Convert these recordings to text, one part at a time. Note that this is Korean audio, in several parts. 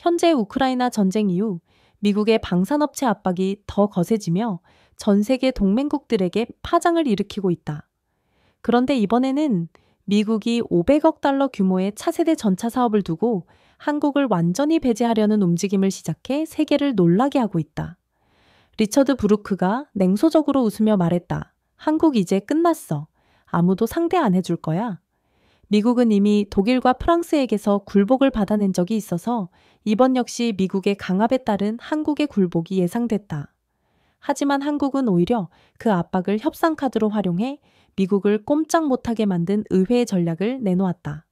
현재 우크라이나 전쟁 이후 미국의 방산업체 압박이 더 거세지며 전 세계 동맹국들에게 파장을 일으키고 있다. 그런데 이번에는 미국이 500억 달러 규모의 차세대 전차 사업을 두고 한국을 완전히 배제하려는 움직임을 시작해 세계를 놀라게 하고 있다. 리처드 브루크가 냉소적으로 웃으며 말했다. 한국 이제 끝났어. 아무도 상대 안 해줄 거야. 미국은 이미 독일과 프랑스에게서 굴복을 받아낸 적이 있어서 이번 역시 미국의 강압에 따른 한국의 굴복이 예상됐다. 하지만 한국은 오히려 그 압박을 협상카드로 활용해 미국을 꼼짝 못하게 만든 의회의 전략을 내놓았다.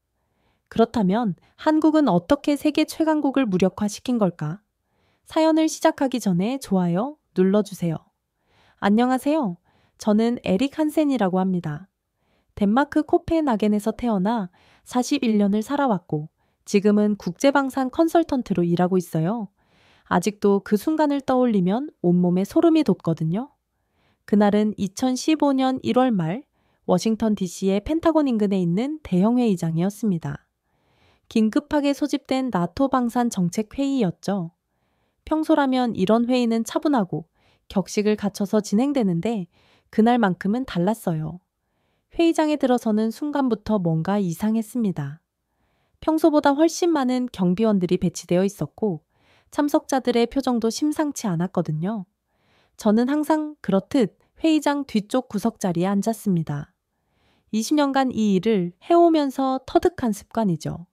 그렇다면 한국은 어떻게 세계 최강국을 무력화시킨 걸까? 사연을 시작하기 전에 좋아요 눌러주세요. 안녕하세요. 저는 에릭 한센이라고 합니다. 덴마크 코펜하겐에서 태어나 41년을 살아왔고 지금은 국제방산 컨설턴트로 일하고 있어요. 아직도 그 순간을 떠올리면 온몸에 소름이 돋거든요. 그날은 2015년 1월 말 워싱턴 DC의 펜타곤 인근에 있는 대형 회의장이었습니다. 긴급하게 소집된 나토 방산 정책 회의였죠. 평소라면 이런 회의는 차분하고 격식을 갖춰서 진행되는데 그날만큼은 달랐어요. 회의장에 들어서는 순간부터 뭔가 이상했습니다. 평소보다 훨씬 많은 경비원들이 배치되어 있었고 참석자들의 표정도 심상치 않았거든요. 저는 항상 그렇듯 회의장 뒤쪽 구석 자리에 앉았습니다. 20년간 이 일을 해오면서 터득한 습관이죠.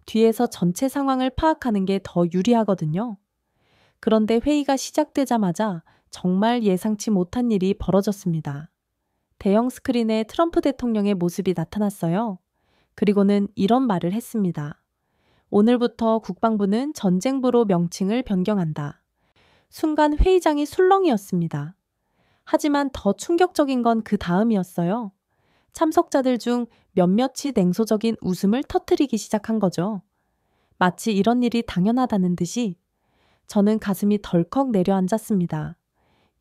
뒤에서 전체 상황을 파악하는 게 더 유리하거든요. 그런데 회의가 시작되자마자 정말 예상치 못한 일이 벌어졌습니다. 대형 스크린에 트럼프 대통령의 모습이 나타났어요. 그리고는 이런 말을 했습니다. 오늘부터 국방부는 전쟁부로 명칭을 변경한다. 순간 회의장이 술렁이었습니다. 하지만 더 충격적인 건 그 다음이었어요. 참석자들 중 몇몇이 냉소적인 웃음을 터뜨리기 시작한 거죠. 마치 이런 일이 당연하다는 듯이 저는 가슴이 덜컥 내려앉았습니다.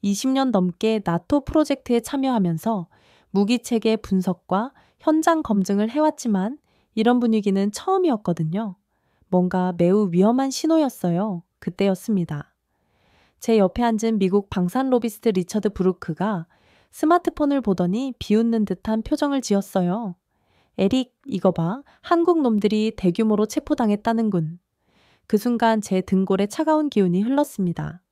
20년 넘게 나토 프로젝트에 참여하면서 무기체계 분석과 현장 검증을 해왔지만 이런 분위기는 처음이었거든요. 뭔가 매우 위험한 신호였어요. 그때였습니다. 제 옆에 앉은 미국 방산 로비스트 리처드 브루크가 스마트폰을 보더니 비웃는 듯한 표정을 지었어요. 에릭, 이거 봐. 한국 놈들이 대규모로 체포당했다는군. 그 순간 제 등골에 차가운 기운이 흘렀습니다.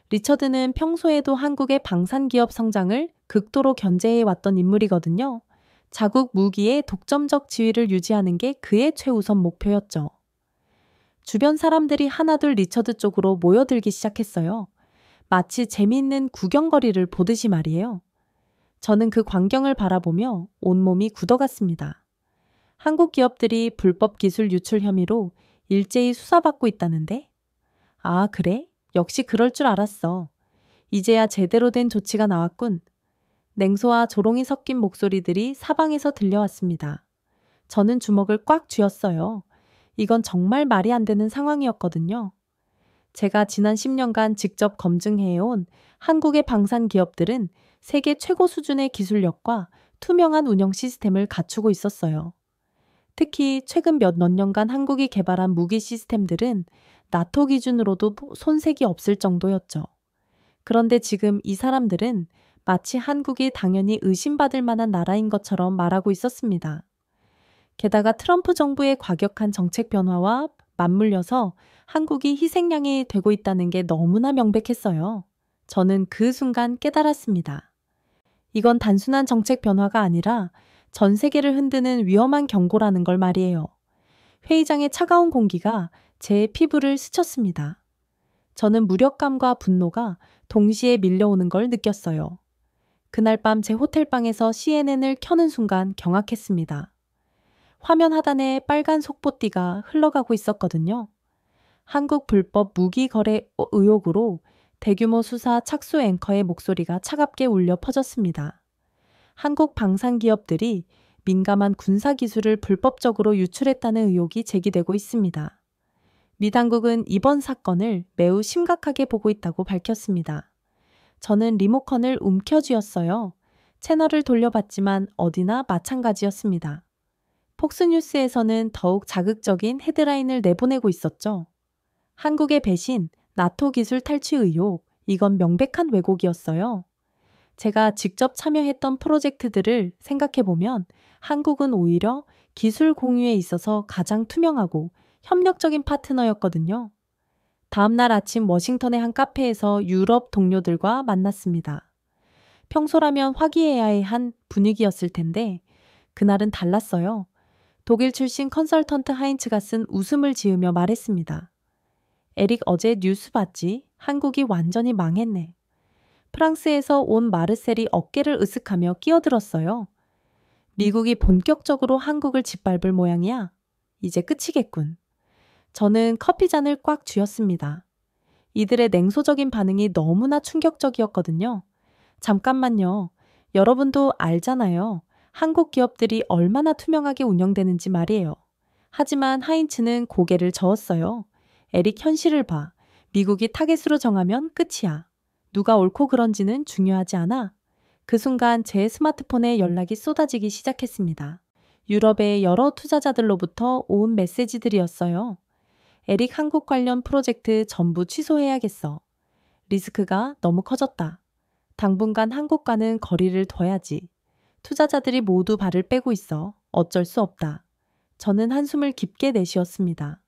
리처드는 평소에도 한국의 방산기업 성장을 극도로 견제해왔던 인물이거든요. 자국 무기의 독점적 지위를 유지하는 게 그의 최우선 목표였죠. 주변 사람들이 하나둘 리처드 쪽으로 모여들기 시작했어요. 마치 재미있는 구경거리를 보듯이 말이에요. 저는 그 광경을 바라보며 온몸이 굳어갔습니다. 한국 기업들이 불법 기술 유출 혐의로 일제히 수사받고 있다는데? 아, 그래? 역시 그럴 줄 알았어. 이제야 제대로 된 조치가 나왔군. 냉소와 조롱이 섞인 목소리들이 사방에서 들려왔습니다. 저는 주먹을 꽉 쥐었어요. 이건 정말 말이 안 되는 상황이었거든요. 제가 지난 10년간 직접 검증해온 한국의 방산 기업들은 세계 최고 수준의 기술력과 투명한 운영 시스템을 갖추고 있었어요. 특히 최근 몇 년간 한국이 개발한 무기 시스템들은 나토 기준으로도 손색이 없을 정도였죠. 그런데 지금 이 사람들은 마치 한국이 당연히 의심받을 만한 나라인 것처럼 말하고 있었습니다. 게다가 트럼프 정부의 과격한 정책 변화와 맞물려서 한국이 희생양이 되고 있다는 게 너무나 명백했어요. 저는 그 순간 깨달았습니다. 이건 단순한 정책 변화가 아니라 전 세계를 흔드는 위험한 경고라는 걸 말이에요. 회의장의 차가운 공기가 제 피부를 스쳤습니다. 저는 무력감과 분노가 동시에 밀려오는 걸 느꼈어요. 그날 밤 제 호텔방에서 CNN을 켜는 순간 경악했습니다. 화면 하단에 빨간 속보띠가 흘러가고 있었거든요. 한국 불법 무기 거래 의혹으로 대규모 수사 착수 앵커의 목소리가 차갑게 울려 퍼졌습니다. 한국 방산 기업들이 민감한 군사 기술을 불법적으로 유출했다는 의혹이 제기되고 있습니다. 미 당국은 이번 사건을 매우 심각하게 보고 있다고 밝혔습니다. 저는 리모컨을 움켜쥐었어요. 채널을 돌려봤지만 어디나 마찬가지였습니다. 폭스뉴스에서는 더욱 자극적인 헤드라인을 내보내고 있었죠. 한국의 배신, 나토 기술 탈취 의혹, 이건 명백한 왜곡이었어요. 제가 직접 참여했던 프로젝트들을 생각해보면 한국은 오히려 기술 공유에 있어서 가장 투명하고 협력적인 파트너였거든요. 다음날 아침 워싱턴의 한 카페에서 유럽 동료들과 만났습니다. 평소라면 화기애애해야 한 분위기였을 텐데 그날은 달랐어요. 독일 출신 컨설턴트 하인츠가 쓴 웃음을 지으며 말했습니다. 에릭 어제 뉴스 봤지? 한국이 완전히 망했네. 프랑스에서 온 마르셀이 어깨를 으쓱하며 끼어들었어요. 미국이 본격적으로 한국을 짓밟을 모양이야. 이제 끝이겠군. 저는 커피잔을 꽉 쥐었습니다. 이들의 냉소적인 반응이 너무나 충격적이었거든요. 잠깐만요. 여러분도 알잖아요. 한국 기업들이 얼마나 투명하게 운영되는지 말이에요. 하지만 하인츠는 고개를 저었어요. 에릭 현실을 봐. 미국이 타겟으로 정하면 끝이야. 누가 옳고 그런지는 중요하지 않아. 그 순간 제 스마트폰에 연락이 쏟아지기 시작했습니다. 유럽의 여러 투자자들로부터 온 메시지들이었어요. 에릭 한국 관련 프로젝트 전부 취소해야겠어. 리스크가 너무 커졌다. 당분간 한국과는 거리를 둬야지. 투자자들이 모두 발을 빼고 있어. 어쩔 수 없다. 저는 한숨을 깊게 내쉬었습니다.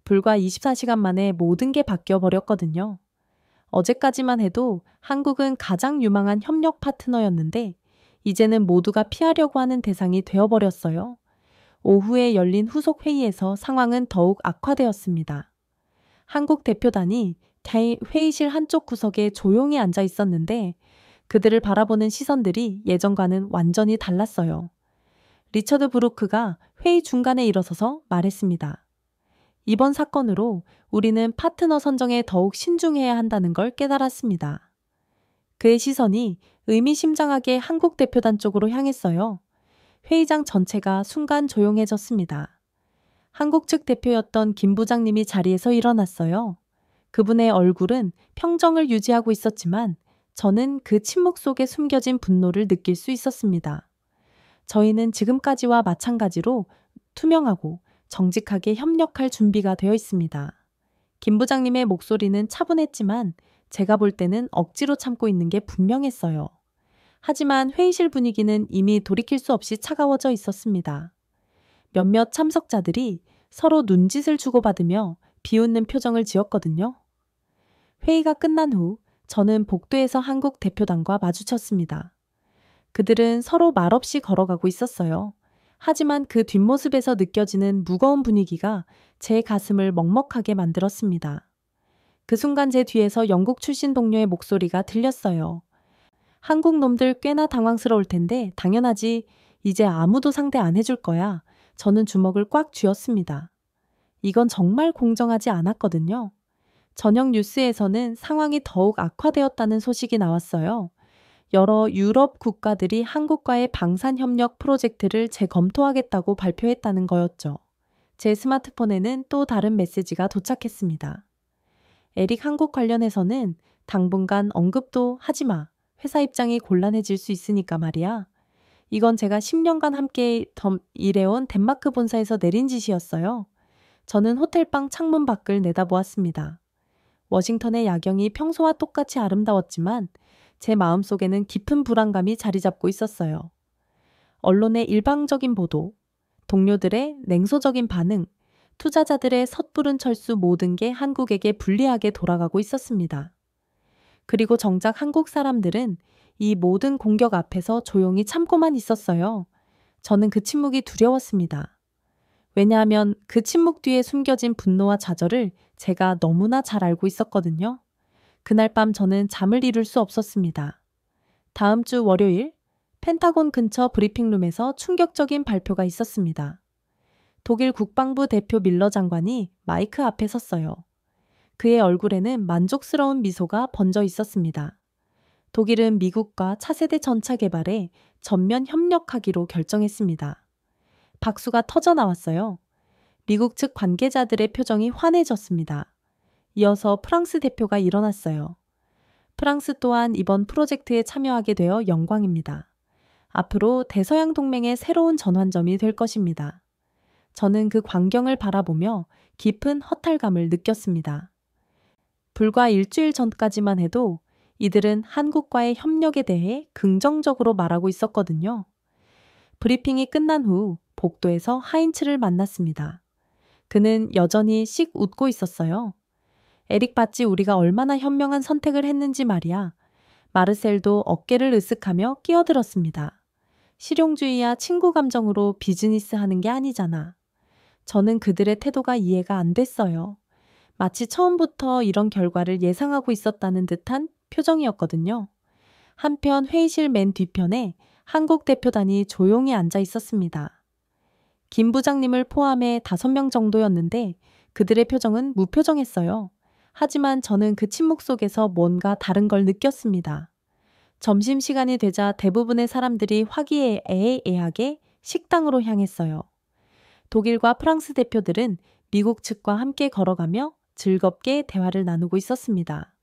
불과 24시간 만에 모든 게 바뀌어 버렸거든요. 어제까지만 해도 한국은 가장 유망한 협력 파트너였는데 이제는 모두가 피하려고 하는 대상이 되어버렸어요. 오후에 열린 후속 회의에서 상황은 더욱 악화되었습니다. 한국 대표단이 회의실 한쪽 구석에 조용히 앉아 있었는데 그들을 바라보는 시선들이 예전과는 완전히 달랐어요. 리처드 브루크가 회의 중간에 일어서서 말했습니다. 이번 사건으로 우리는 파트너 선정에 더욱 신중해야 한다는 걸 깨달았습니다. 그의 시선이 의미심장하게 한국 대표단 쪽으로 향했어요. 회의장 전체가 순간 조용해졌습니다. 한국 측 대표였던 김 부장님이 자리에서 일어났어요. 그분의 얼굴은 평정을 유지하고 있었지만 저는 그 침묵 속에 숨겨진 분노를 느낄 수 있었습니다. 저희는 지금까지와 마찬가지로 투명하고 정직하게 협력할 준비가 되어 있습니다. 김 부장님의 목소리는 차분했지만 제가 볼 때는 억지로 참고 있는 게 분명했어요. 하지만 회의실 분위기는 이미 돌이킬 수 없이 차가워져 있었습니다. 몇몇 참석자들이 서로 눈짓을 주고받으며 비웃는 표정을 지었거든요. 회의가 끝난 후 저는 복도에서 한국 대표단과 마주쳤습니다. 그들은 서로 말없이 걸어가고 있었어요. 하지만 그 뒷모습에서 느껴지는 무거운 분위기가 제 가슴을 먹먹하게 만들었습니다. 그 순간 제 뒤에서 영국 출신 동료의 목소리가 들렸어요. 한국 놈들 꽤나 당황스러울 텐데 당연하지. 이제 아무도 상대 안 해줄 거야. 저는 주먹을 꽉 쥐었습니다. 이건 정말 공정하지 않았거든요. 저녁 뉴스에서는 상황이 더욱 악화되었다는 소식이 나왔어요. 여러 유럽 국가들이 한국과의 방산협력 프로젝트를 재검토하겠다고 발표했다는 거였죠. 제 스마트폰에는 또 다른 메시지가 도착했습니다. 에릭 한국 관련해서는 당분간 언급도 하지 마. 회사 입장이 곤란해질 수 있으니까 말이야. 이건 제가 10년간 함께 일해온 덴마크 본사에서 내린 지시였어요. 저는 호텔방 창문 밖을 내다보았습니다. 워싱턴의 야경이 평소와 똑같이 아름다웠지만 제 마음속에는 깊은 불안감이 자리 잡고 있었어요. 언론의 일방적인 보도, 동료들의 냉소적인 반응, 투자자들의 섣부른 철수 모든 게 한국에게 불리하게 돌아가고 있었습니다. 그리고 정작 한국 사람들은 이 모든 공격 앞에서 조용히 참고만 있었어요. 저는 그 침묵이 두려웠습니다. 왜냐하면 그 침묵 뒤에 숨겨진 분노와 좌절을 제가 너무나 잘 알고 있었거든요. 그날 밤 저는 잠을 이룰 수 없었습니다. 다음 주 월요일 펜타곤 근처 브리핑룸에서 충격적인 발표가 있었습니다. 독일 국방부 대표 밀러 장관이 마이크 앞에 섰어요. 그의 얼굴에는 만족스러운 미소가 번져 있었습니다. 독일은 미국과 차세대 전차 개발에 전면 협력하기로 결정했습니다. 박수가 터져 나왔어요. 미국 측 관계자들의 표정이 환해졌습니다. 이어서 프랑스 대표가 일어났어요. 프랑스 또한 이번 프로젝트에 참여하게 되어 영광입니다. 앞으로 대서양 동맹의 새로운 전환점이 될 것입니다. 저는 그 광경을 바라보며 깊은 허탈감을 느꼈습니다. 불과 일주일 전까지만 해도 이들은 한국과의 협력에 대해 긍정적으로 말하고 있었거든요. 브리핑이 끝난 후 복도에서 하인츠를 만났습니다. 그는 여전히 씩 웃고 있었어요. 에릭 봤지 우리가 얼마나 현명한 선택을 했는지 말이야. 마르셀도 어깨를 으쓱하며 끼어들었습니다. 실용주의야 친구 감정으로 비즈니스 하는 게 아니잖아. 저는 그들의 태도가 이해가 안 됐어요. 마치 처음부터 이런 결과를 예상하고 있었다는 듯한 표정이었거든요. 한편 회의실 맨 뒤편에 한국 대표단이 조용히 앉아 있었습니다. 김 부장님을 포함해 5명 정도였는데 그들의 표정은 무표정했어요. 하지만 저는 그 침묵 속에서 뭔가 다른 걸 느꼈습니다. 점심시간이 되자 대부분의 사람들이 화기애애하게 식당으로 향했어요. 독일과 프랑스 대표들은 미국 측과 함께 걸어가며 즐겁게 대화를 나누고 있었습니다.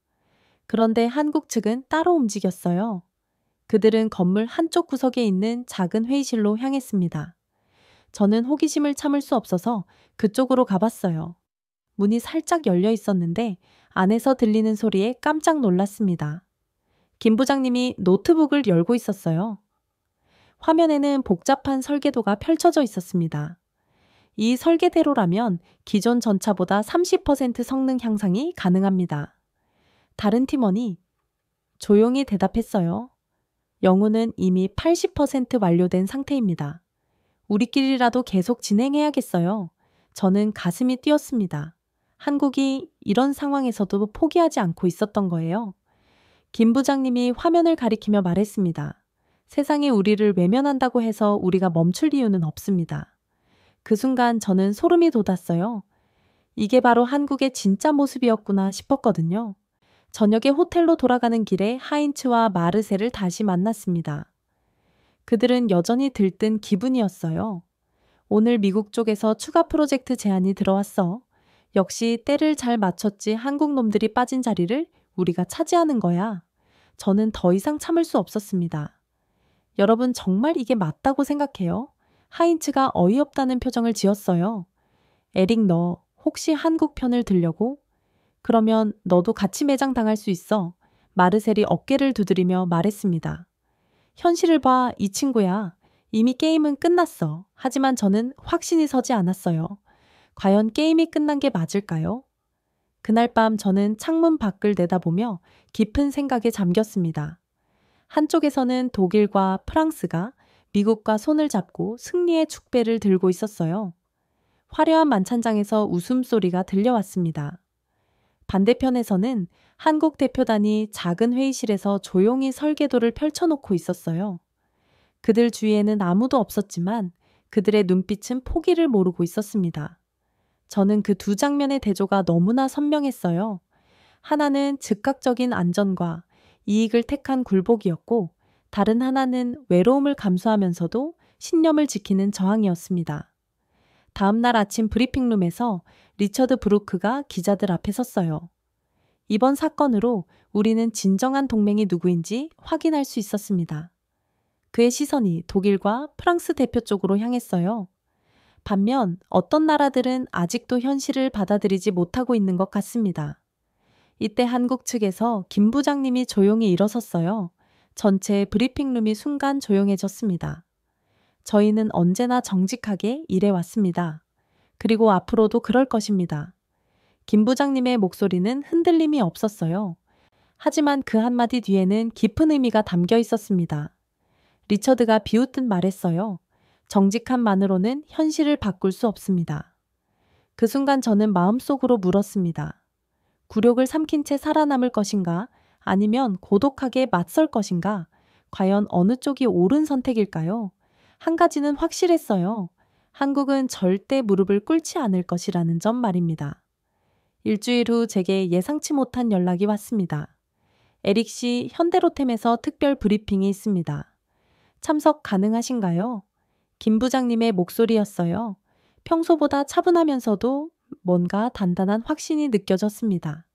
그런데 한국 측은 따로 움직였어요. 그들은 건물 한쪽 구석에 있는 작은 회의실로 향했습니다. 저는 호기심을 참을 수 없어서 그쪽으로 가봤어요. 문이 살짝 열려 있었는데 안에서 들리는 소리에 깜짝 놀랐습니다. 김 부장님이 노트북을 열고 있었어요. 화면에는 복잡한 설계도가 펼쳐져 있었습니다. 이 설계대로라면 기존 전차보다 30% 성능 향상이 가능합니다. 다른 팀원이 조용히 대답했어요. 영우는 이미 80% 완료된 상태입니다. 우리끼리라도 계속 진행해야겠어요. 저는 가슴이 뛰었습니다. 한국이 이런 상황에서도 포기하지 않고 있었던 거예요. 김 부장님이 화면을 가리키며 말했습니다. 세상이 우리를 외면한다고 해서 우리가 멈출 이유는 없습니다. 그 순간 저는 소름이 돋았어요. 이게 바로 한국의 진짜 모습이었구나 싶었거든요. 저녁에 호텔로 돌아가는 길에 하인츠와 마르셀을 다시 만났습니다. 그들은 여전히 들뜬 기분이었어요. 오늘 미국 쪽에서 추가 프로젝트 제안이 들어왔어. 역시 때를 잘 맞췄지 한국 놈들이 빠진 자리를 우리가 차지하는 거야. 저는 더 이상 참을 수 없었습니다. 여러분 정말 이게 맞다고 생각해요? 하인츠가 어이없다는 표정을 지었어요. 에릭 너 혹시 한국 편을 들려고? 그러면 너도 같이 매장당할 수 있어. 마르셀이 어깨를 두드리며 말했습니다. 현실을 봐, 이 친구야. 이미 게임은 끝났어. 하지만 저는 확신이 서지 않았어요. 과연 게임이 끝난 게 맞을까요? 그날 밤 저는 창문 밖을 내다보며 깊은 생각에 잠겼습니다. 한쪽에서는 독일과 프랑스가 미국과 손을 잡고 승리의 축배를 들고 있었어요. 화려한 만찬장에서 웃음소리가 들려왔습니다. 반대편에서는 한국 대표단이 작은 회의실에서 조용히 설계도를 펼쳐놓고 있었어요. 그들 주위에는 아무도 없었지만 그들의 눈빛은 포기를 모르고 있었습니다. 저는 그 두 장면의 대조가 너무나 선명했어요. 하나는 즉각적인 안전과 이익을 택한 굴복이었고 다른 하나는 외로움을 감수하면서도 신념을 지키는 저항이었습니다. 다음 날 아침 브리핑룸에서 리처드 브루크가 기자들 앞에 섰어요. 이번 사건으로 우리는 진정한 동맹이 누구인지 확인할 수 있었습니다. 그의 시선이 독일과 프랑스 대표 쪽으로 향했어요. 반면 어떤 나라들은 아직도 현실을 받아들이지 못하고 있는 것 같습니다. 이때 한국 측에서 김 부장님이 조용히 일어섰어요. 전체 브리핑룸이 순간 조용해졌습니다. 저희는 언제나 정직하게 일해왔습니다. 그리고 앞으로도 그럴 것입니다. 김 부장님의 목소리는 흔들림이 없었어요. 하지만 그 한마디 뒤에는 깊은 의미가 담겨 있었습니다. 리처드가 비웃듯 말했어요. 정직함만으로는 현실을 바꿀 수 없습니다. 그 순간 저는 마음속으로 물었습니다. 굴욕을 삼킨 채 살아남을 것인가? 아니면 고독하게 맞설 것인가? 과연 어느 쪽이 옳은 선택일까요? 한 가지는 확실했어요. 한국은 절대 무릎을 꿇지 않을 것이라는 점 말입니다. 일주일 후 제게 예상치 못한 연락이 왔습니다. 에릭 씨 현대로템에서 특별 브리핑이 있습니다. 참석 가능하신가요? 김 부장님의 목소리였어요. 평소보다 차분하면서도 뭔가 단단한 확신이 느껴졌습니다.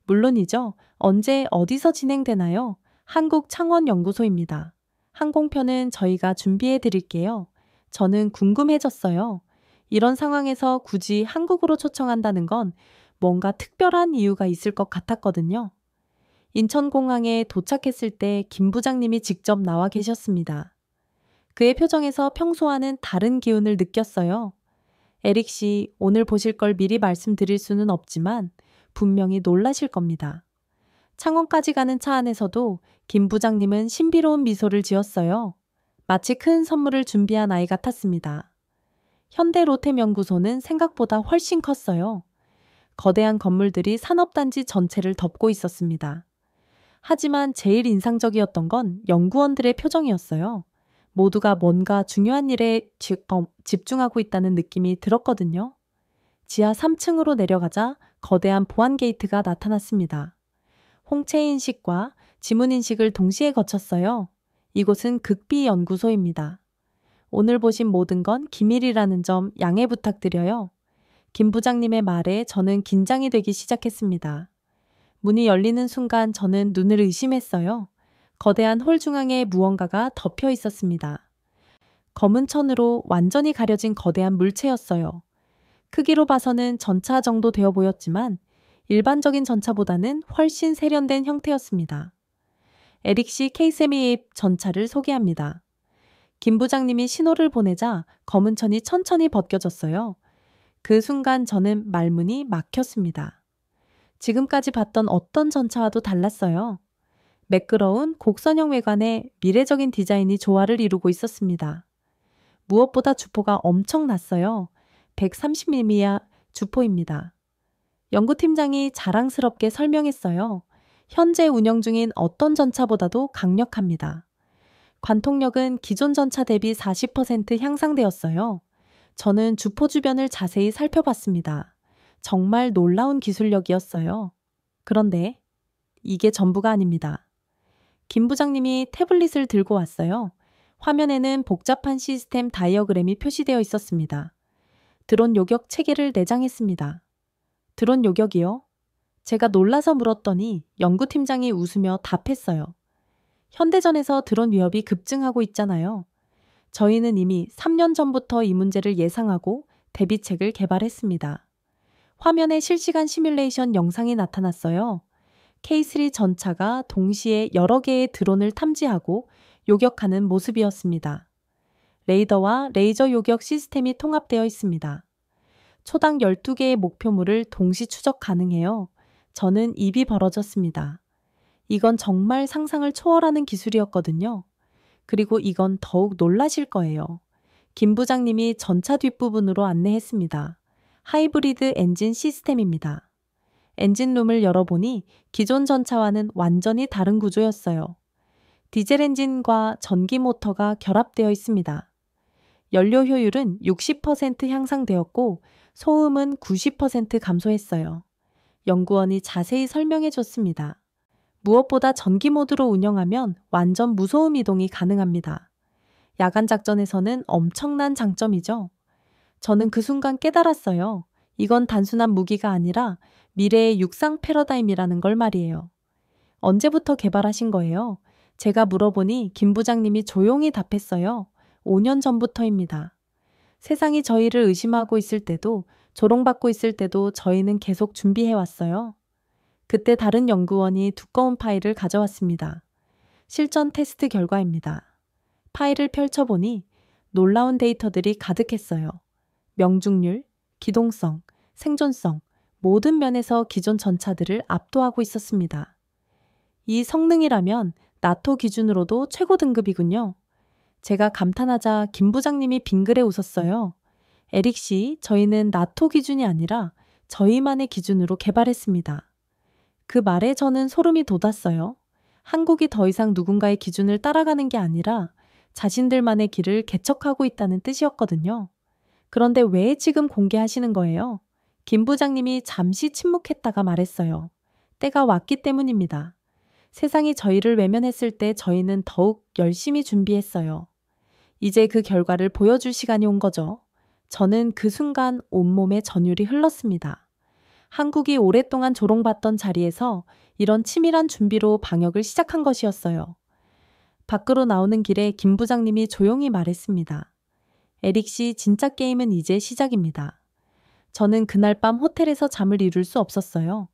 물론이죠. 언제 어디서 진행되나요? 한국창원연구소입니다. 항공편은 저희가 준비해 드릴게요. 저는 궁금해졌어요. 이런 상황에서 굳이 한국으로 초청한다는 건 뭔가 특별한 이유가 있을 것 같았거든요. 인천공항에 도착했을 때 김 부장님이 직접 나와 계셨습니다. 그의 표정에서 평소와는 다른 기운을 느꼈어요. 에릭 씨, 오늘 보실 걸 미리 말씀드릴 수는 없지만 분명히 놀라실 겁니다. 창원까지 가는 차 안에서도 김 부장님은 신비로운 미소를 지었어요. 마치 큰 선물을 준비한 아이 같았습니다. 현대 로템 연구소는 생각보다 훨씬 컸어요. 거대한 건물들이 산업단지 전체를 덮고 있었습니다. 하지만 제일 인상적이었던 건 연구원들의 표정이었어요. 모두가 뭔가 중요한 일에 집중하고 있다는 느낌이 들었거든요. 지하 3층으로 내려가자 거대한 보안 게이트가 나타났습니다. 홍채 인식과 지문 인식을 동시에 거쳤어요. 이곳은 극비 연구소입니다. 오늘 보신 모든 건 기밀이라는 점 양해 부탁드려요. 김 부장님의 말에 저는 긴장이 되기 시작했습니다. 문이 열리는 순간 저는 눈을 의심했어요. 거대한 홀 중앙에 무언가가 덮여 있었습니다. 검은 천으로 완전히 가려진 거대한 물체였어요. 크기로 봐서는 전차 정도 되어 보였지만 일반적인 전차보다는 훨씬 세련된 형태였습니다. 에릭 씨 K-72 전차를 소개합니다. 김 부장님이 신호를 보내자 검은 천이 천천히 벗겨졌어요. 그 순간 저는 말문이 막혔습니다. 지금까지 봤던 어떤 전차와도 달랐어요. 매끄러운 곡선형 외관에 미래적인 디자인이 조화를 이루고 있었습니다. 무엇보다 주포가 엄청났어요. 130mm 주포입니다. 연구팀장이 자랑스럽게 설명했어요. 현재 운영 중인 어떤 전차보다도 강력합니다. 관통력은 기존 전차 대비 40% 향상되었어요. 저는 주포 주변을 자세히 살펴봤습니다. 정말 놀라운 기술력이었어요. 그런데 이게 전부가 아닙니다. 김 부장님이 태블릿을 들고 왔어요. 화면에는 복잡한 시스템 다이어그램이 표시되어 있었습니다. 드론 요격 체계를 내장했습니다. 드론 요격이요? 제가 놀라서 물었더니 연구팀장이 웃으며 답했어요. 현대전에서 드론 위협이 급증하고 있잖아요. 저희는 이미 3년 전부터 이 문제를 예상하고 대비책을 개발했습니다. 화면에 실시간 시뮬레이션 영상이 나타났어요. K3 전차가 동시에 여러 개의 드론을 탐지하고 요격하는 모습이었습니다. 레이더와 레이저 요격 시스템이 통합되어 있습니다. 초당 12개의 목표물을 동시 추적 가능해요. 저는 입이 벌어졌습니다. 이건 정말 상상을 초월하는 기술이었거든요. 그리고 이건 더욱 놀라실 거예요. 김 부장님이 전차 뒷부분으로 안내했습니다. 하이브리드 엔진 시스템입니다. 엔진룸을 열어보니 기존 전차와는 완전히 다른 구조였어요. 디젤 엔진과 전기 모터가 결합되어 있습니다. 연료 효율은 60% 향상되었고 소음은 90% 감소했어요. 연구원이 자세히 설명해 줬습니다. 무엇보다 전기 모드로 운영하면 완전 무소음 이동이 가능합니다. 야간 작전에서는 엄청난 장점이죠. 저는 그 순간 깨달았어요. 이건 단순한 무기가 아니라 미래의 육상 패러다임이라는 걸 말이에요. 언제부터 개발하신 거예요? 제가 물어보니 김 부장님이 조용히 답했어요. 5년 전부터입니다. 세상이 저희를 의심하고 있을 때도 조롱받고 있을 때도 저희는 계속 준비해왔어요. 그때 다른 연구원이 두꺼운 파일을 가져왔습니다. 실전 테스트 결과입니다. 파일을 펼쳐보니 놀라운 데이터들이 가득했어요. 명중률, 기동성, 생존성, 모든 면에서 기존 전차들을 압도하고 있었습니다. 이 성능이라면 나토 기준으로도 최고 등급이군요. 제가 감탄하자 김 부장님이 빙그레 웃었어요. 에릭 씨, 저희는 나토 기준이 아니라 저희만의 기준으로 개발했습니다. 그 말에 저는 소름이 돋았어요. 한국이 더 이상 누군가의 기준을 따라가는 게 아니라 자신들만의 길을 개척하고 있다는 뜻이었거든요. 그런데 왜 지금 공개하시는 거예요? 김 부장님이 잠시 침묵했다가 말했어요. 때가 왔기 때문입니다. 세상이 저희를 외면했을 때 저희는 더욱 열심히 준비했어요. 이제 그 결과를 보여줄 시간이 온 거죠. 저는 그 순간 온몸에 전율이 흘렀습니다. 한국이 오랫동안 조롱받던 자리에서 이런 치밀한 준비로 방역을 시작한 것이었어요. 밖으로 나오는 길에 김 부장님이 조용히 말했습니다. 에릭 씨, 진짜 게임은 이제 시작입니다. 저는 그날 밤 호텔에서 잠을 이룰 수 없었어요.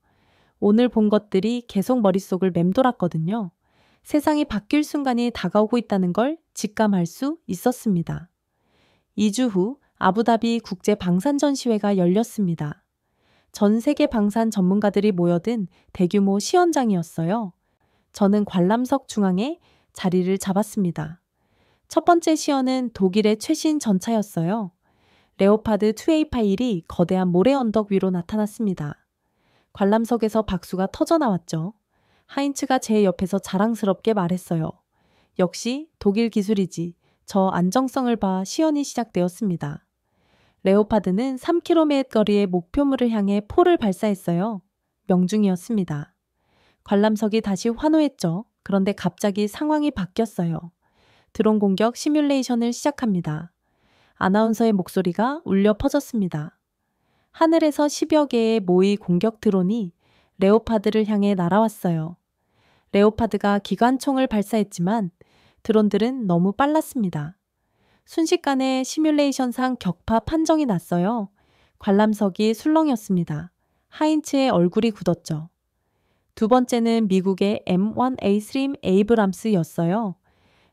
오늘 본 것들이 계속 머릿속을 맴돌았거든요. 세상이 바뀔 순간이 다가오고 있다는 걸 직감할 수 있었습니다. 2주 후 아부다비 국제 방산 전시회가 열렸습니다. 전 세계 방산 전문가들이 모여든 대규모 시연장이었어요. 저는 관람석 중앙에 자리를 잡았습니다. 첫 번째 시연은 독일의 최신 전차였어요. 레오파드 2A81이 거대한 모래 언덕 위로 나타났습니다. 관람석에서 박수가 터져 나왔죠. 하인츠가 제 옆에서 자랑스럽게 말했어요. 역시 독일 기술이지. 저 안정성을 봐. 시연이 시작되었습니다. 레오파드는 3km 거리의 목표물을 향해 포를 발사했어요. 명중이었습니다. 관람석이 다시 환호했죠. 그런데 갑자기 상황이 바뀌었어요. 드론 공격 시뮬레이션을 시작합니다. 아나운서의 목소리가 울려 퍼졌습니다. 하늘에서 10여 개의 모의 공격 드론이 레오파드를 향해 날아왔어요. 레오파드가 기관총을 발사했지만 드론들은 너무 빨랐습니다. 순식간에 시뮬레이션상 격파 판정이 났어요. 관람석이 술렁였습니다. 하인츠의 얼굴이 굳었죠. 두 번째는 미국의 M1A3 에이브람스였어요.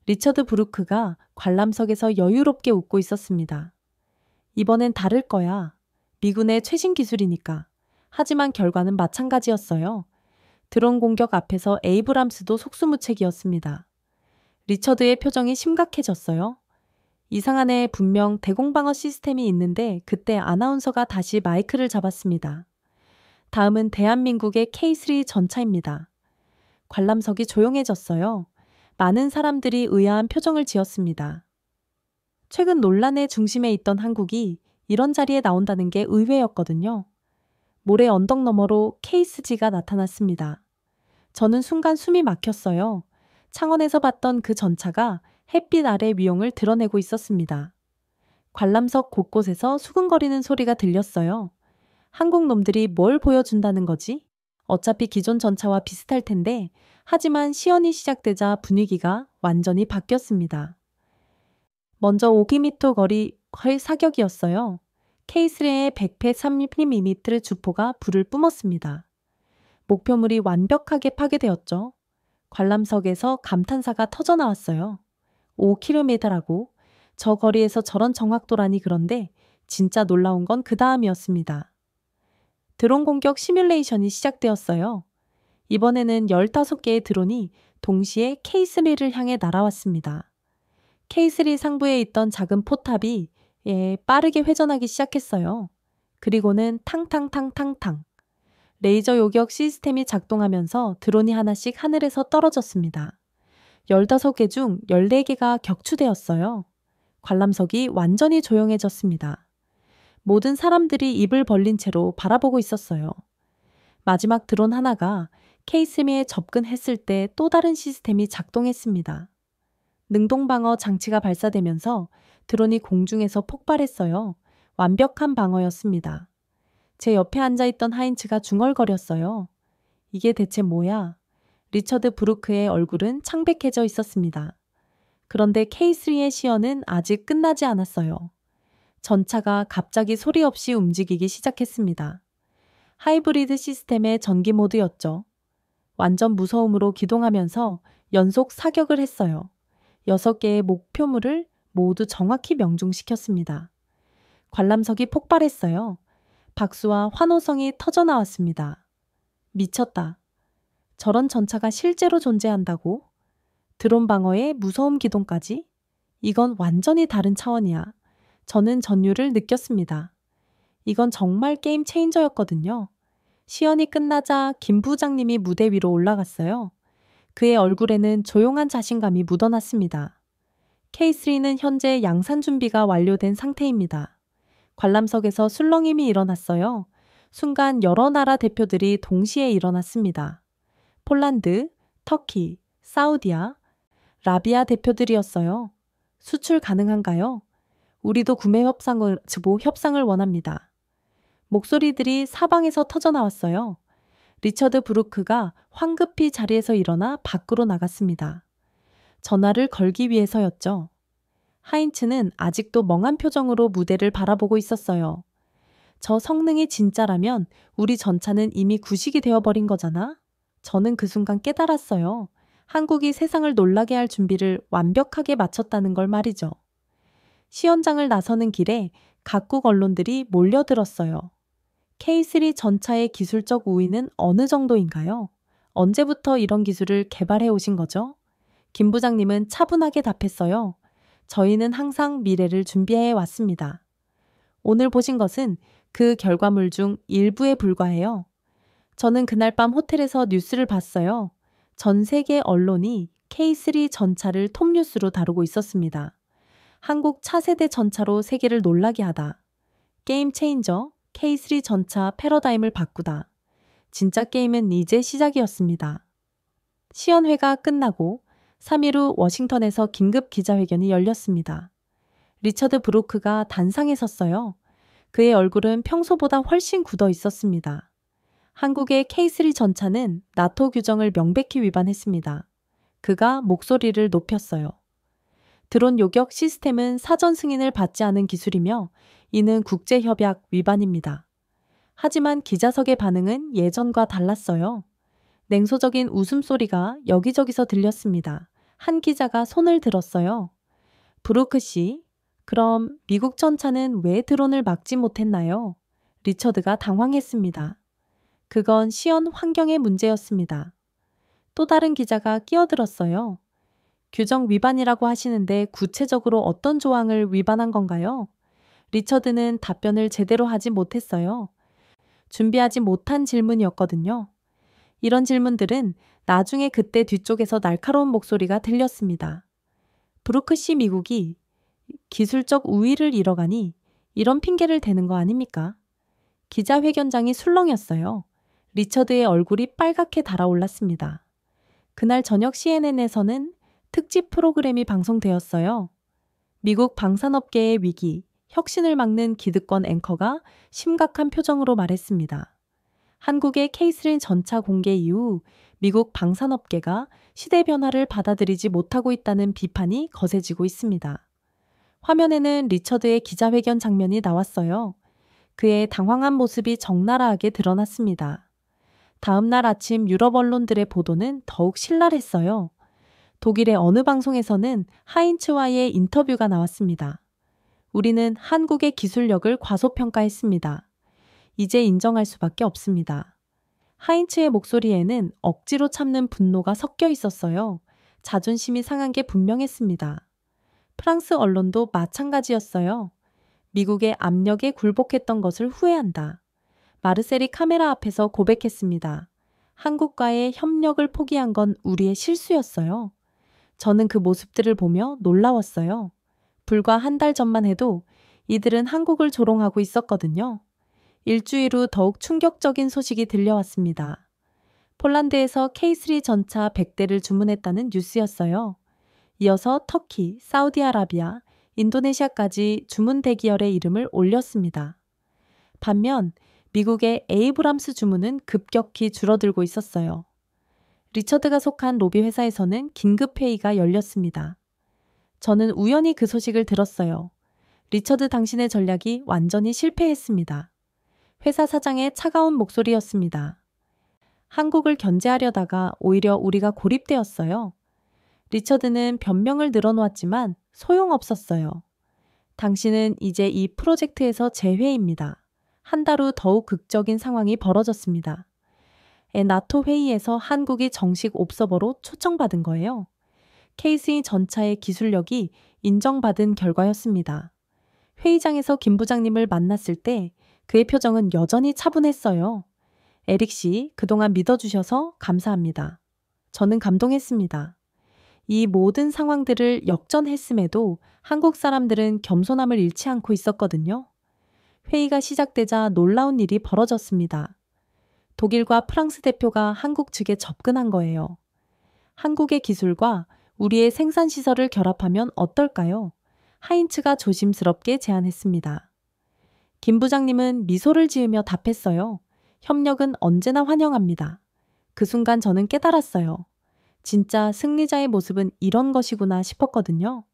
리처드 브루크가 관람석에서 여유롭게 웃고 있었습니다. 이번엔 다를 거야. 미군의 최신 기술이니까. 하지만 결과는 마찬가지였어요. 드론 공격 앞에서 에이브람스도 속수무책이었습니다. 리처드의 표정이 심각해졌어요. 이상 안에 분명 대공방어 시스템이 있는데 그때 아나운서가 다시 마이크를 잡았습니다. 다음은 대한민국의 K3 전차입니다. 관람석이 조용해졌어요. 많은 사람들이 의아한 표정을 지었습니다. 최근 논란의 중심에 있던 한국이 이런 자리에 나온다는 게 의외였거든요. 모래 언덕 너머로 KSG가 나타났습니다. 저는 순간 숨이 막혔어요. 창원에서 봤던 그 전차가 햇빛 아래 위용을 드러내고 있었습니다. 관람석 곳곳에서 수근거리는 소리가 들렸어요. 한국 놈들이 뭘 보여준다는 거지? 어차피 기존 전차와 비슷할 텐데, 하지만 시연이 시작되자 분위기가 완전히 바뀌었습니다. 먼저 5km 거리 사격이었어요. K3의 103mm 주포가 불을 뿜었습니다. 목표물이 완벽하게 파괴되었죠. 관람석에서 감탄사가 터져 나왔어요. 5km라고? 저 거리에서 저런 정확도라니. 그런데 진짜 놀라운 건 그 다음이었습니다. 드론 공격 시뮬레이션이 시작되었어요. 이번에는 15개의 드론이 동시에 K3를 향해 날아왔습니다. K3 상부에 있던 작은 포탑이 빠르게 회전하기 시작했어요. 그리고는 탕탕탕탕탕. 레이저 요격 시스템이 작동하면서 드론이 하나씩 하늘에서 떨어졌습니다. 15개 중 14개가 격추되었어요. 관람석이 완전히 조용해졌습니다. 모든 사람들이 입을 벌린 채로 바라보고 있었어요. 마지막 드론 하나가 K3에 접근했을 때 또 다른 시스템이 작동했습니다. 능동방어 장치가 발사되면서 드론이 공중에서 폭발했어요. 완벽한 방어였습니다. 제 옆에 앉아있던 하인츠가 중얼거렸어요. 이게 대체 뭐야? 리처드 브루크의 얼굴은 창백해져 있었습니다. 그런데 K3의 시연은 아직 끝나지 않았어요. 전차가 갑자기 소리 없이 움직이기 시작했습니다. 하이브리드 시스템의 전기 모드였죠. 완전 무서움으로 기동하면서 연속 사격을 했어요. 6개의 목표물을 모두 정확히 명중시켰습니다. 관람석이 폭발했어요. 박수와 환호성이 터져 나왔습니다. 미쳤다. 저런 전차가 실제로 존재한다고? 드론 방어에 무서움 기동까지? 이건 완전히 다른 차원이야. 저는 전율을 느꼈습니다. 이건 정말 게임 체인저였거든요. 시연이 끝나자 김 부장님이 무대 위로 올라갔어요. 그의 얼굴에는 조용한 자신감이 묻어났습니다. K3는 현재 양산 준비가 완료된 상태입니다. 관람석에서 술렁임이 일어났어요. 순간 여러 나라 대표들이 동시에 일어났습니다. 폴란드, 터키, 사우디아, 라비아 대표들이었어요. 수출 가능한가요? 우리도 구매 협상을 원합니다. 목소리들이 사방에서 터져 나왔어요. 리처드 브루크가 황급히 자리에서 일어나 밖으로 나갔습니다. 전화를 걸기 위해서였죠. 하인츠는 아직도 멍한 표정으로 무대를 바라보고 있었어요. 저 성능이 진짜라면 우리 전차는 이미 구식이 되어버린 거잖아? 저는 그 순간 깨달았어요. 한국이 세상을 놀라게 할 준비를 완벽하게 마쳤다는 걸 말이죠. 시연장을 나서는 길에 각국 언론들이 몰려들었어요. K3 전차의 기술적 우위는 어느 정도인가요? 언제부터 이런 기술을 개발해 오신 거죠? 김 부장님은 차분하게 답했어요. 저희는 항상 미래를 준비해 왔습니다. 오늘 보신 것은 그 결과물 중 일부에 불과해요. 저는 그날 밤 호텔에서 뉴스를 봤어요. 전 세계 언론이 K3 전차를 톱뉴스로 다루고 있었습니다. 한국 차세대 전차로 세계를 놀라게 하다. 게임 체인저, K3 전차 패러다임을 바꾸다. 진짜 게임은 이제 시작이었습니다. 시연회가 끝나고 3일 후 워싱턴에서 긴급 기자회견이 열렸습니다. 리처드 브루크가 단상에 섰어요. 그의 얼굴은 평소보다 훨씬 굳어 있었습니다. 한국의 K3 전차는 나토 규정을 명백히 위반했습니다. 그가 목소리를 높였어요. 드론 요격 시스템은 사전 승인을 받지 않은 기술이며 이는 국제협약 위반입니다. 하지만 기자석의 반응은 예전과 달랐어요. 냉소적인 웃음소리가 여기저기서 들렸습니다. 한 기자가 손을 들었어요. 브루크 씨, 그럼 미국 전차는 왜 드론을 막지 못했나요? 리처드가 당황했습니다. 그건 시연 환경의 문제였습니다. 또 다른 기자가 끼어들었어요. 규정 위반이라고 하시는데 구체적으로 어떤 조항을 위반한 건가요? 리처드는 답변을 제대로 하지 못했어요. 준비하지 못한 질문이었거든요. 이런 질문들은 나중에 그때 뒤쪽에서 날카로운 목소리가 들렸습니다. 브루크 씨 미국이 기술적 우위를 잃어가니 이런 핑계를 대는 거 아닙니까? 기자회견장이 술렁였어요. 리처드의 얼굴이 빨갛게 달아올랐습니다. 그날 저녁 CNN에서는 특집 프로그램이 방송되었어요. 미국 방산업계의 위기, 혁신을 막는 기득권 앵커가 심각한 표정으로 말했습니다. 한국의 K3 전차 공개 이후 미국 방산업계가 시대 변화를 받아들이지 못하고 있다는 비판이 거세지고 있습니다. 화면에는 리처드의 기자회견 장면이 나왔어요. 그의 당황한 모습이 적나라하게 드러났습니다. 다음 날 아침 유럽 언론들의 보도는 더욱 신랄했어요. 독일의 어느 방송에서는 하인츠와의 인터뷰가 나왔습니다. 우리는 한국의 기술력을 과소평가했습니다. 이제 인정할 수밖에 없습니다. 하인츠의 목소리에는 억지로 참는 분노가 섞여 있었어요. 자존심이 상한 게 분명했습니다. 프랑스 언론도 마찬가지였어요. 미국의 압력에 굴복했던 것을 후회한다. 마르셀이 카메라 앞에서 고백했습니다. 한국과의 협력을 포기한 건 우리의 실수였어요. 저는 그 모습들을 보며 놀라웠어요. 불과 한 달 전만 해도 이들은 한국을 조롱하고 있었거든요. 일주일 후 더욱 충격적인 소식이 들려왔습니다. 폴란드에서 K3 전차 100대를 주문했다는 뉴스였어요. 이어서 터키, 사우디아라비아, 인도네시아까지 주문 대기열의 이름을 올렸습니다. 반면 미국의 에이브람스 주문은 급격히 줄어들고 있었어요. 리처드가 속한 로비 회사에서는 긴급 회의가 열렸습니다. 저는 우연히 그 소식을 들었어요. 리처드 당신의 전략이 완전히 실패했습니다. 회사 사장의 차가운 목소리였습니다. 한국을 견제하려다가 오히려 우리가 고립되었어요. 리처드는 변명을 늘어놓았지만 소용없었어요. 당신은 이제 이 프로젝트에서 제외입니다. 한 달 후 더욱 극적인 상황이 벌어졌습니다. 나토 회의에서 한국이 정식 옵서버로 초청받은 거예요. K3 전차의 기술력이 인정받은 결과였습니다. 회의장에서 김 부장님을 만났을 때 그의 표정은 여전히 차분했어요. 에릭 씨, 그동안 믿어주셔서 감사합니다. 저는 감동했습니다. 이 모든 상황들을 역전했음에도 한국 사람들은 겸손함을 잃지 않고 있었거든요. 회의가 시작되자 놀라운 일이 벌어졌습니다. 독일과 프랑스 대표가 한국 측에 접근한 거예요. 한국의 기술과 우리의 생산시설을 결합하면 어떨까요? 하인츠가 조심스럽게 제안했습니다. 김 부장님은 미소를 지으며 답했어요. 협력은 언제나 환영합니다. 그 순간 저는 깨달았어요. 진짜 승리자의 모습은 이런 것이구나 싶었거든요.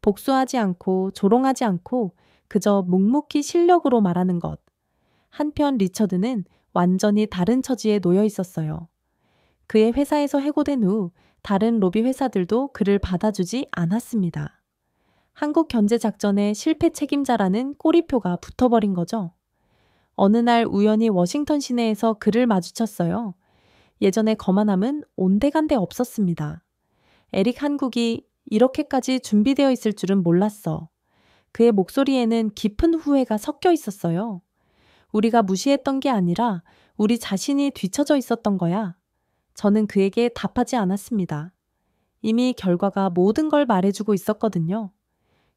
복수하지 않고 조롱하지 않고 그저 묵묵히 실력으로 말하는 것. 한편 리처드는 완전히 다른 처지에 놓여 있었어요. 그의 회사에서 해고된 후 다른 로비 회사들도 그를 받아주지 않았습니다. 한국 견제 작전의 실패 책임자라는 꼬리표가 붙어버린 거죠. 어느 날 우연히 워싱턴 시내에서 그를 마주쳤어요. 예전의 거만함은 온데간데 없었습니다. 에릭 한국이 이렇게까지 준비되어 있을 줄은 몰랐어. 그의 목소리에는 깊은 후회가 섞여 있었어요. 우리가 무시했던 게 아니라 우리 자신이 뒤처져 있었던 거야. 저는 그에게 답하지 않았습니다. 이미 결과가 모든 걸 말해주고 있었거든요.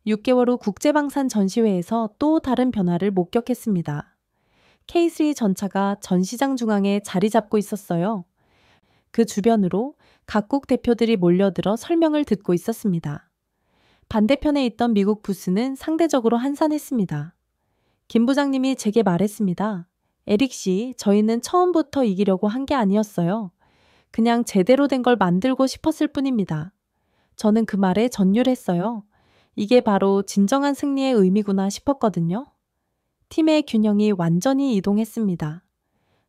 6개월 후 국제방산 전시회에서 또 다른 변화를 목격했습니다. K3 전차가 전시장 중앙에 자리 잡고 있었어요. 그 주변으로 각국 대표들이 몰려들어 설명을 듣고 있었습니다. 반대편에 있던 미국 부스는 상대적으로 한산했습니다. 김 부장님이 제게 말했습니다. 에릭 씨, 저희는 처음부터 이기려고 한 게 아니었어요. 그냥 제대로 된 걸 만들고 싶었을 뿐입니다. 저는 그 말에 전율했어요. 이게 바로 진정한 승리의 의미구나 싶었거든요. 팀의 균형이 완전히 이동했습니다.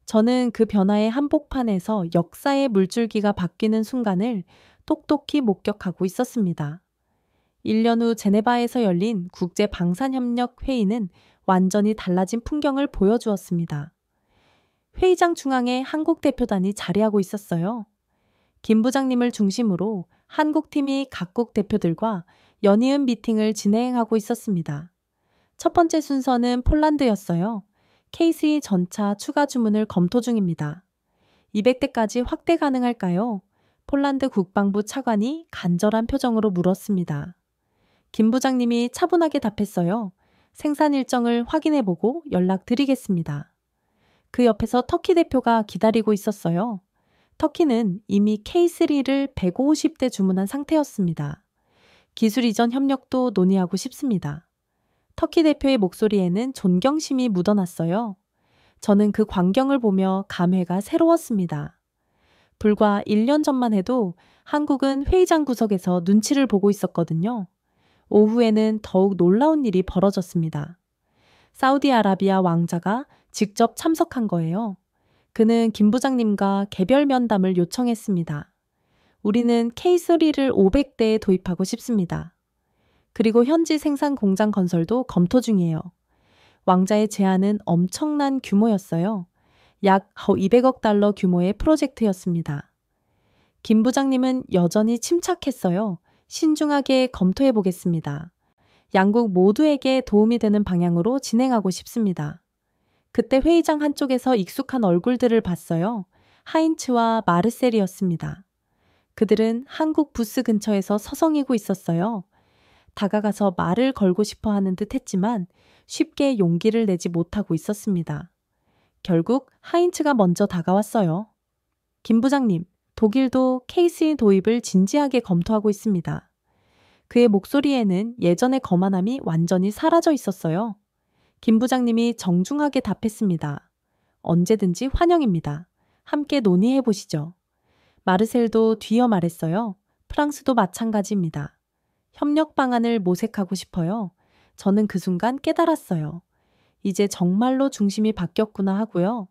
저는 그 변화의 한복판에서 역사의 물줄기가 바뀌는 순간을 똑똑히 목격하고 있었습니다. 1년 후 제네바에서 열린 국제방산협력회의는 완전히 달라진 풍경을 보여주었습니다. 회의장 중앙에 한국 대표단이 자리하고 있었어요. 김 부장님을 중심으로 한국팀이 각국 대표들과 연이은 미팅을 진행하고 있었습니다. 첫 번째 순서는 폴란드였어요. K3 전차 추가 주문을 검토 중입니다. 200대까지 확대 가능할까요? 폴란드 국방부 차관이 간절한 표정으로 물었습니다. 김 부장님이 차분하게 답했어요. 생산 일정을 확인해보고 연락드리겠습니다. 그 옆에서 터키 대표가 기다리고 있었어요. 터키는 이미 K3를 150대 주문한 상태였습니다. 기술 이전 협력도 논의하고 싶습니다. 터키 대표의 목소리에는 존경심이 묻어났어요. 저는 그 광경을 보며 감회가 새로웠습니다. 불과 1년 전만 해도 한국은 회의장 구석에서 눈치를 보고 있었거든요. 오후에는 더욱 놀라운 일이 벌어졌습니다. 사우디아라비아 왕자가 직접 참석한 거예요. 그는 김 부장님과 개별 면담을 요청했습니다. 우리는 K3를 500대에 도입하고 싶습니다. 그리고 현지 생산 공장 건설도 검토 중이에요. 왕자의 제안은 엄청난 규모였어요. 약 200억 달러 규모의 프로젝트였습니다. 김 부장님은 여전히 침착했어요. 신중하게 검토해 보겠습니다. 양국 모두에게 도움이 되는 방향으로 진행하고 싶습니다. 그때 회의장 한쪽에서 익숙한 얼굴들을 봤어요. 하인츠와 마르셀이었습니다. 그들은 한국 부스 근처에서 서성이고 있었어요. 다가가서 말을 걸고 싶어 하는 듯 했지만 쉽게 용기를 내지 못하고 있었습니다. 결국 하인츠가 먼저 다가왔어요. 김 부장님, 독일도 K3 도입을 진지하게 검토하고 있습니다. 그의 목소리에는 예전의 거만함이 완전히 사라져 있었어요. 김 부장님이 정중하게 답했습니다. 언제든지 환영입니다. 함께 논의해 보시죠. 마르셀도 뒤이어 말했어요. 프랑스도 마찬가지입니다. 협력 방안을 모색하고 싶어요. 저는 그 순간 깨달았어요. 이제 정말로 중심이 바뀌었구나 하고요.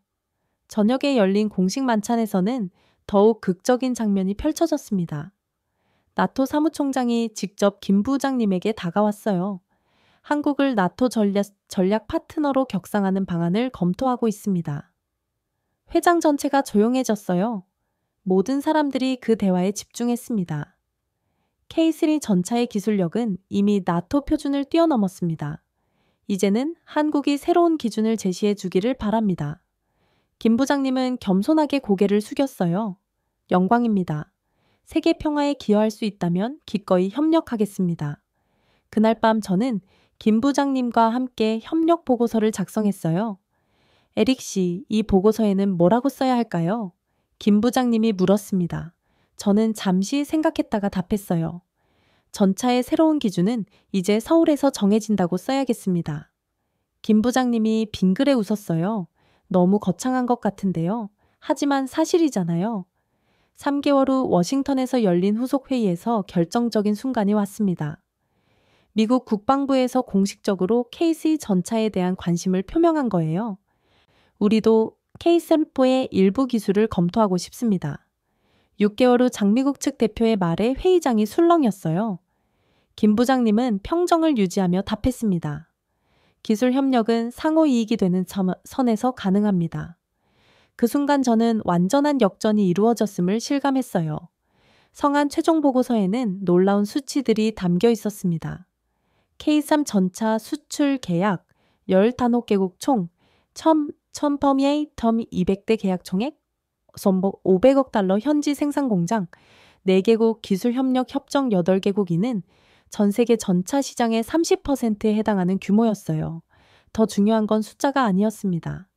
저녁에 열린 공식 만찬에서는 더욱 극적인 장면이 펼쳐졌습니다. 나토 사무총장이 직접 김 부장님에게 다가왔어요. 한국을 나토 전략 파트너로 격상하는 방안을 검토하고 있습니다. 회장 전체가 조용해졌어요. 모든 사람들이 그 대화에 집중했습니다. K3 전차의 기술력은 이미 나토 표준을 뛰어넘었습니다. 이제는 한국이 새로운 기준을 제시해 주기를 바랍니다. 김 부장님은 겸손하게 고개를 숙였어요. 영광입니다. 세계 평화에 기여할 수 있다면 기꺼이 협력하겠습니다. 그날 밤 저는 김 부장님과 함께 협력 보고서를 작성했어요. 에릭 씨, 이 보고서에는 뭐라고 써야 할까요? 김 부장님이 물었습니다. 저는 잠시 생각했다가 답했어요. 전차의 새로운 기준은 이제 서울에서 정해진다고 써야겠습니다. 김 부장님이 빙그레 웃었어요. 너무 거창한 것 같은데요. 하지만 사실이잖아요. 3개월 후 워싱턴에서 열린 후속 회의에서 결정적인 순간이 왔습니다. 미국 국방부에서 공식적으로 K3 전차에 대한 관심을 표명한 거예요. 우리도 K3의 일부 기술을 검토하고 싶습니다. 6개월 후 장미국 측 대표의 말에 회의장이 술렁였어요. 김 부장님은 평정을 유지하며 답했습니다. 기술 협력은 상호 이익이 되는 선에서 가능합니다. 그 순간 저는 완전한 역전이 이루어졌음을 실감했어요. 성안 최종 보고서에는 놀라운 수치들이 담겨 있었습니다. K3 전차 수출 계약 15개국 총 1,200대 계약 총액 선복 500억 달러 현지 생산 공장 4개국 기술 협력 협정 8개국이는 전 세계 전차 시장의 30%에 해당하는 규모였어요. 더 중요한 건 숫자가 아니었습니다.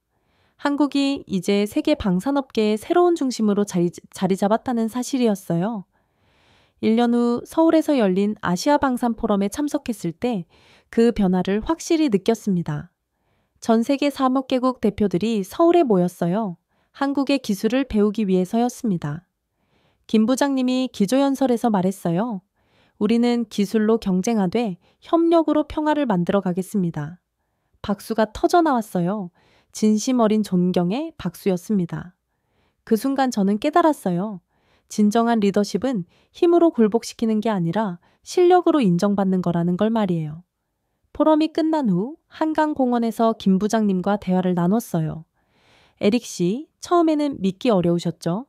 한국이 이제 세계 방산업계의 새로운 중심으로 자리 잡았다는 사실이었어요. 1년 후 서울에서 열린 아시아 방산 포럼에 참석했을 때 그 변화를 확실히 느꼈습니다. 전 세계 사업개국 대표들이 서울에 모였어요. 한국의 기술을 배우기 위해서였습니다. 김 부장님이 기조연설에서 말했어요. 우리는 기술로 경쟁하되 협력으로 평화를 만들어 가겠습니다. 박수가 터져 나왔어요. 진심 어린 존경의 박수였습니다. 그 순간 저는 깨달았어요. 진정한 리더십은 힘으로 굴복시키는 게 아니라 실력으로 인정받는 거라는 걸 말이에요. 포럼이 끝난 후 한강공원에서 김 부장님과 대화를 나눴어요. 에릭 씨, 처음에는 믿기 어려우셨죠?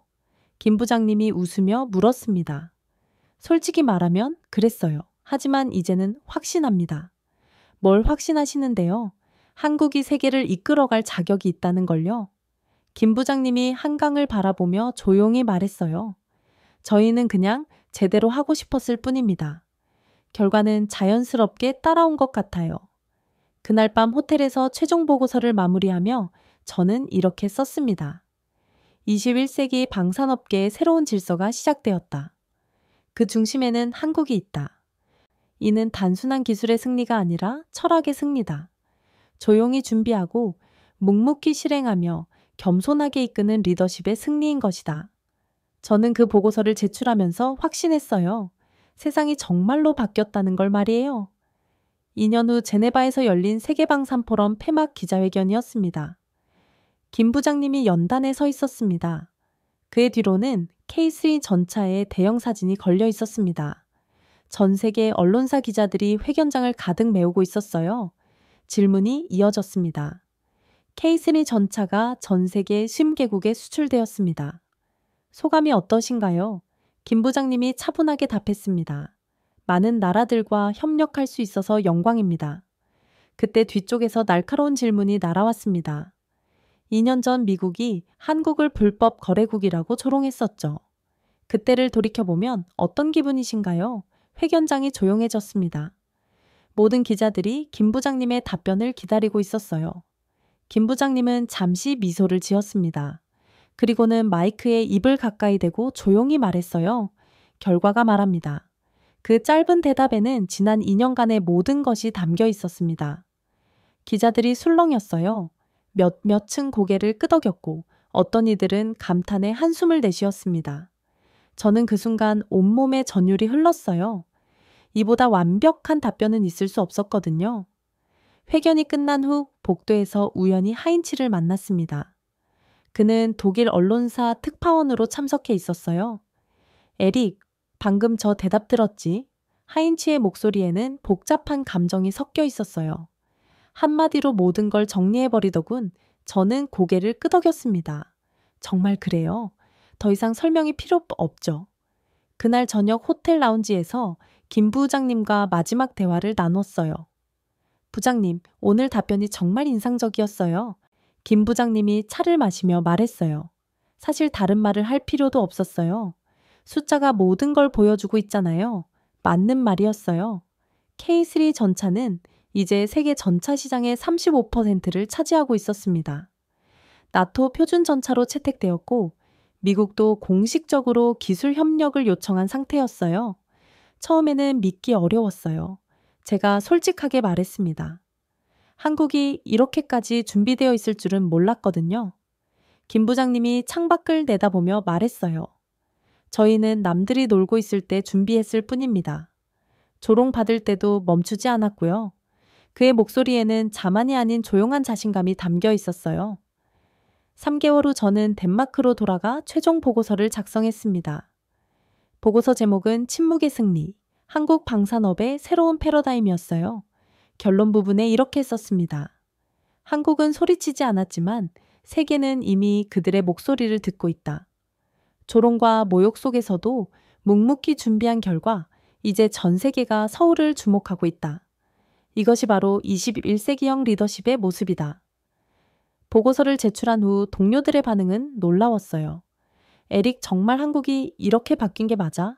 김 부장님이 웃으며 물었습니다. 솔직히 말하면 그랬어요. 하지만 이제는 확신합니다. 뭘 확신하시는데요? 한국이 세계를 이끌어갈 자격이 있다는 걸요. 김 부장님이 한강을 바라보며 조용히 말했어요. 저희는 그냥 제대로 하고 싶었을 뿐입니다. 결과는 자연스럽게 따라온 것 같아요. 그날 밤 호텔에서 최종 보고서를 마무리하며 저는 이렇게 썼습니다. 21세기 방산업계의 새로운 질서가 시작되었다. 그 중심에는 한국이 있다. 이는 단순한 기술의 승리가 아니라 철학의 승리다. 조용히 준비하고 묵묵히 실행하며 겸손하게 이끄는 리더십의 승리인 것이다. 저는 그 보고서를 제출하면서 확신했어요. 세상이 정말로 바뀌었다는 걸 말이에요. 2년 후 제네바에서 열린 세계방산 포럼 폐막 기자회견이었습니다. 김 부장님이 연단에 서 있었습니다. 그의 뒤로는 K3 전차의 대형 사진이 걸려 있었습니다. 전 세계 언론사 기자들이 회견장을 가득 메우고 있었어요. 질문이 이어졌습니다. K3 전차가 전 세계 50개국에 수출되었습니다. 소감이 어떠신가요? 김 부장님이 차분하게 답했습니다. 많은 나라들과 협력할 수 있어서 영광입니다. 그때 뒤쪽에서 날카로운 질문이 날아왔습니다. 2년 전 미국이 한국을 불법 거래국이라고 조롱했었죠. 그때를 돌이켜보면 어떤 기분이신가요? 회견장이 조용해졌습니다. 모든 기자들이 김 부장님의 답변을 기다리고 있었어요. 김 부장님은 잠시 미소를 지었습니다. 그리고는 마이크에 입을 가까이 대고 조용히 말했어요. 결과가 말합니다. 그 짧은 대답에는 지난 2년간의 모든 것이 담겨 있었습니다. 기자들이 술렁였어요. 몇몇 층 고개를 끄덕였고 어떤 이들은 감탄에 한숨을 내쉬었습니다. 저는 그 순간 온몸에 전율이 흘렀어요. 이보다 완벽한 답변은 있을 수 없었거든요. 회견이 끝난 후 복도에서 우연히 하인치를 만났습니다. 그는 독일 언론사 특파원으로 참석해 있었어요. 에릭, 방금 저 대답 들었지? 하인치의 목소리에는 복잡한 감정이 섞여 있었어요. 한마디로 모든 걸 정리해버리더군. 저는 고개를 끄덕였습니다. 정말 그래요. 더 이상 설명이 필요 없죠. 그날 저녁 호텔 라운지에서 김 부장님과 마지막 대화를 나눴어요. 부장님, 오늘 답변이 정말 인상적이었어요. 김 부장님이 차를 마시며 말했어요. 사실 다른 말을 할 필요도 없었어요. 숫자가 모든 걸 보여주고 있잖아요. 맞는 말이었어요. K3 전차는 이제 세계 전차 시장의 35%를 차지하고 있었습니다. 나토 표준 전차로 채택되었고 미국도 공식적으로 기술 협력을 요청한 상태였어요. 처음에는 믿기 어려웠어요. 제가 솔직하게 말했습니다. 한국이 이렇게까지 준비되어 있을 줄은 몰랐거든요. 김 부장님이 창밖을 내다보며 말했어요. 저희는 남들이 놀고 있을 때 준비했을 뿐입니다. 조롱받을 때도 멈추지 않았고요. 그의 목소리에는 자만이 아닌 조용한 자신감이 담겨 있었어요. 3개월 후 저는 덴마크로 돌아가 최종 보고서를 작성했습니다. 보고서 제목은 침묵의 승리, 한국 방산업의 새로운 패러다임이었어요. 결론 부분에 이렇게 썼습니다. 한국은 소리치지 않았지만 세계는 이미 그들의 목소리를 듣고 있다. 조롱과 모욕 속에서도 묵묵히 준비한 결과 이제 전 세계가 서울을 주목하고 있다. 이것이 바로 21세기형 리더십의 모습이다. 보고서를 제출한 후 동료들의 반응은 놀라웠어요. 에릭, 정말 한국이 이렇게 바뀐 게 맞아?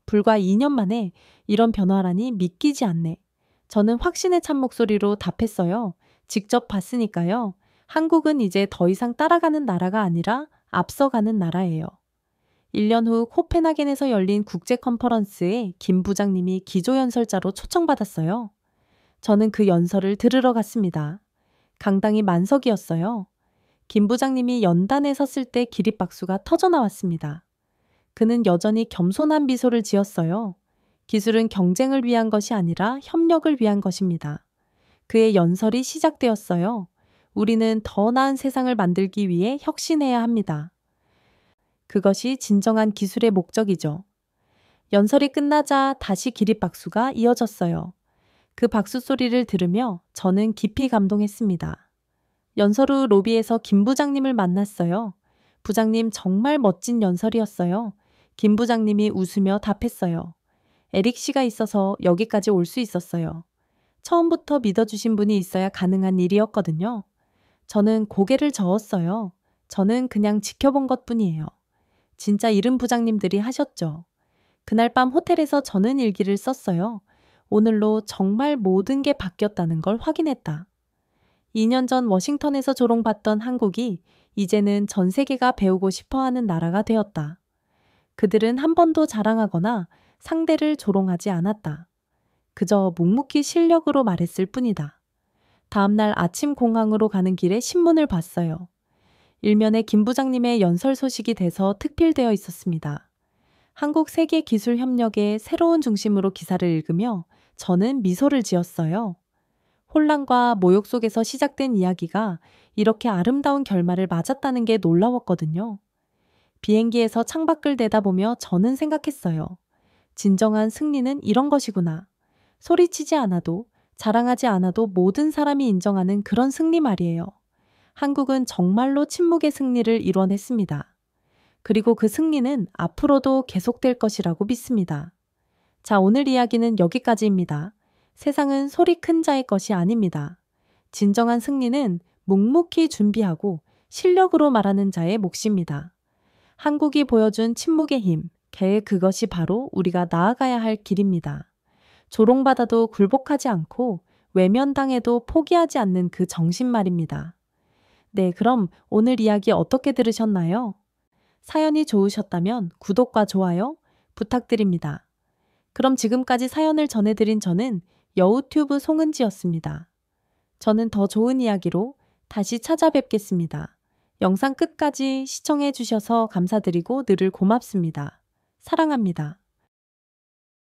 불과 2년 만에 이런 변화라니 믿기지 않네. 저는 확신에 찬 목소리로 답했어요. 직접 봤으니까요. 한국은 이제 더 이상 따라가는 나라가 아니라 앞서가는 나라예요. 1년 후 코펜하겐에서 열린 국제 컨퍼런스에 김 부장님이 기조연설자로 초청받았어요. 저는 그 연설을 들으러 갔습니다. 강당이 만석이었어요. 김 부장님이 연단에 섰을 때 기립박수가 터져 나왔습니다. 그는 여전히 겸손한 미소를 지었어요. 기술은 경쟁을 위한 것이 아니라 협력을 위한 것입니다. 그의 연설이 시작되었어요. 우리는 더 나은 세상을 만들기 위해 혁신해야 합니다. 그것이 진정한 기술의 목적이죠. 연설이 끝나자 다시 기립박수가 이어졌어요. 그 박수 소리를 들으며 저는 깊이 감동했습니다. 연설 후 로비에서 김 부장님을 만났어요. 부장님, 정말 멋진 연설이었어요. 김 부장님이 웃으며 답했어요. 에릭 씨가 있어서 여기까지 올 수 있었어요. 처음부터 믿어주신 분이 있어야 가능한 일이었거든요. 저는 고개를 저었어요. 저는 그냥 지켜본 것뿐이에요. 진짜 이른 부장님들이 하셨죠. 그날 밤 호텔에서 저는 일기를 썼어요. 오늘로 정말 모든 게 바뀌었다는 걸 확인했다. 2년 전 워싱턴에서 조롱받던 한국이 이제는 전 세계가 배우고 싶어하는 나라가 되었다. 그들은 한 번도 자랑하거나 상대를 조롱하지 않았다. 그저 묵묵히 실력으로 말했을 뿐이다. 다음날 아침 공항으로 가는 길에 신문을 봤어요. 일면에 김 부장님의 연설 소식이 돼서 특필되어 있었습니다. 한국 세계기술협력의 새로운 중심으로 기사를 읽으며 저는 미소를 지었어요. 혼란과 모욕 속에서 시작된 이야기가 이렇게 아름다운 결말을 맞았다는 게 놀라웠거든요. 비행기에서 창밖을 내다보며 저는 생각했어요. 진정한 승리는 이런 것이구나. 소리치지 않아도, 자랑하지 않아도 모든 사람이 인정하는 그런 승리 말이에요. 한국은 정말로 침묵의 승리를 이뤄냈습니다. 그리고 그 승리는 앞으로도 계속될 것이라고 믿습니다. 자, 오늘 이야기는 여기까지입니다. 세상은 소리 큰 자의 것이 아닙니다. 진정한 승리는 묵묵히 준비하고 실력으로 말하는 자의 몫입니다. 한국이 보여준 침묵의 힘, 그것이 바로 우리가 나아가야 할 길입니다. 조롱받아도 굴복하지 않고 외면당해도 포기하지 않는 그 정신 말입니다. 네, 그럼 오늘 이야기 어떻게 들으셨나요? 사연이 좋으셨다면 구독과 좋아요 부탁드립니다. 그럼 지금까지 사연을 전해드린 저는 여우튜브 송은지였습니다. 저는 더 좋은 이야기로 다시 찾아뵙겠습니다. 영상 끝까지 시청해 주셔서 감사드리고 늘 고맙습니다. 사랑합니다.